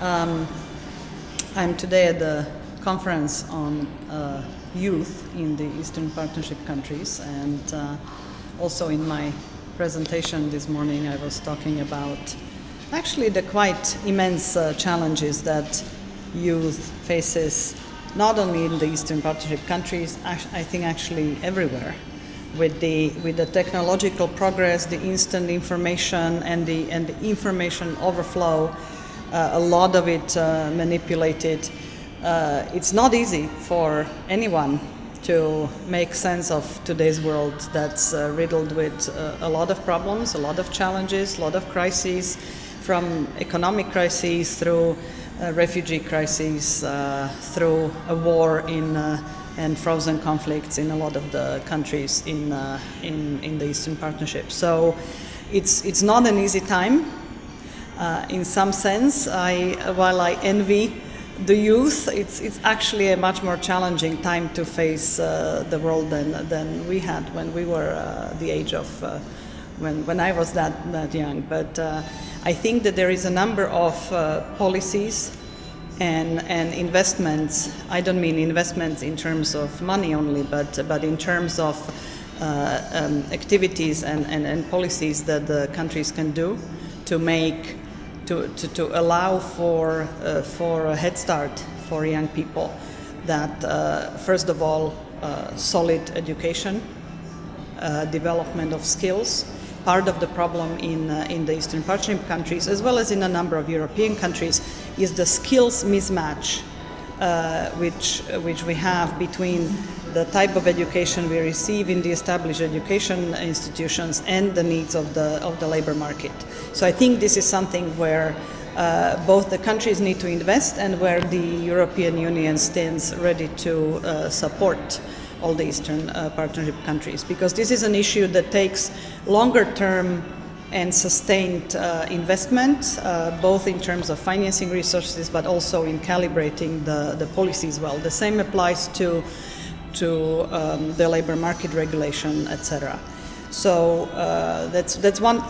I'm today at the conference on youth in the Eastern Partnership countries, and also in my presentation this morning I was talking about actually the quite immense challenges that youth faces not only in the Eastern Partnership countries, I think actually everywhere. With the technological progress, the instant information and the information overflow, a lot of it manipulated. It's not easy for anyone to make sense of today's world that's riddled with a lot of problems, a lot of challenges, a lot of crises, from economic crises through refugee crises, through a war and frozen conflicts in a lot of the countries in the Eastern Partnership. So it's not an easy time. In some sense, while I envy the youth, it's actually a much more challenging time to face the world than we had when we were the age of when I was that young. But I think that there is a number of policies and investments. I don't mean investments in terms of money only, but in terms of activities and policies that the countries can do to make to allow for a head start for young people. That first of all, solid education, development of skills. Part of the problem in the Eastern Partnership countries, as well as in a number of European countries, is the skills mismatch, which we have between the type of education we receive in the established education institutions and the needs of the labor market. So I think this is something where both the countries need to invest and where the European Union stands ready to support all the Eastern Partnership countries, because this is an issue that takes longer term and sustained investment, both in terms of financing resources but also in calibrating the policies well. The same applies to the labor market regulation, etc. So that's one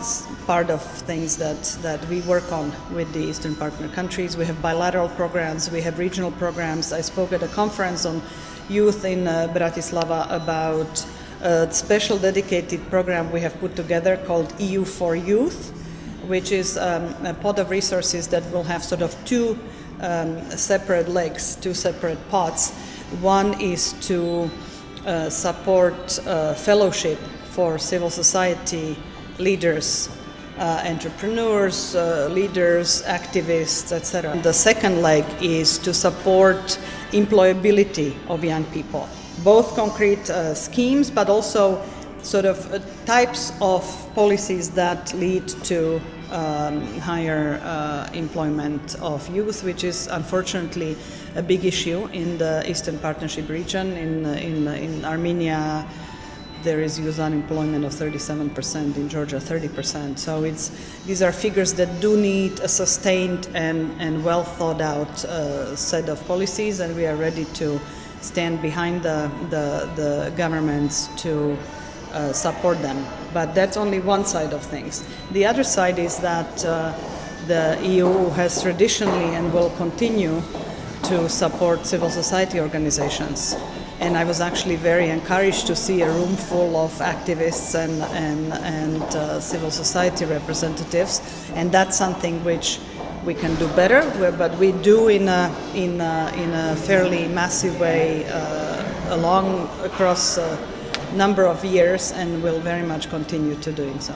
part of things that we work on with the Eastern Partner countries. We have bilateral programs, we have regional programs. I spoke at a conference on youth in Bratislava about a special dedicated program we have put together called EU for Youth, which is a pot of resources that will have sort of two separate legs, two separate pots. One is to support fellowship for civil society leaders, entrepreneurs, leaders, activists, etc. The second leg is to support employability of young people, both concrete schemes but also sort of types of policies that lead to higher employment of youth, which is unfortunately a big issue in the Eastern Partnership region. In Armenia, there is youth unemployment of 37%, in Georgia 30%. So these are figures that do need a sustained and well thought out set of policies, and we are ready to stand behind the governments to support them. But that's only one side of things. The other side is that the EU has traditionally and will continue to support civil society organizations. And I was actually very encouraged to see a room full of activists and civil society representatives, and that's something which we can do better, but we do in a fairly massive way across a number of years, and will very much continue to doing so.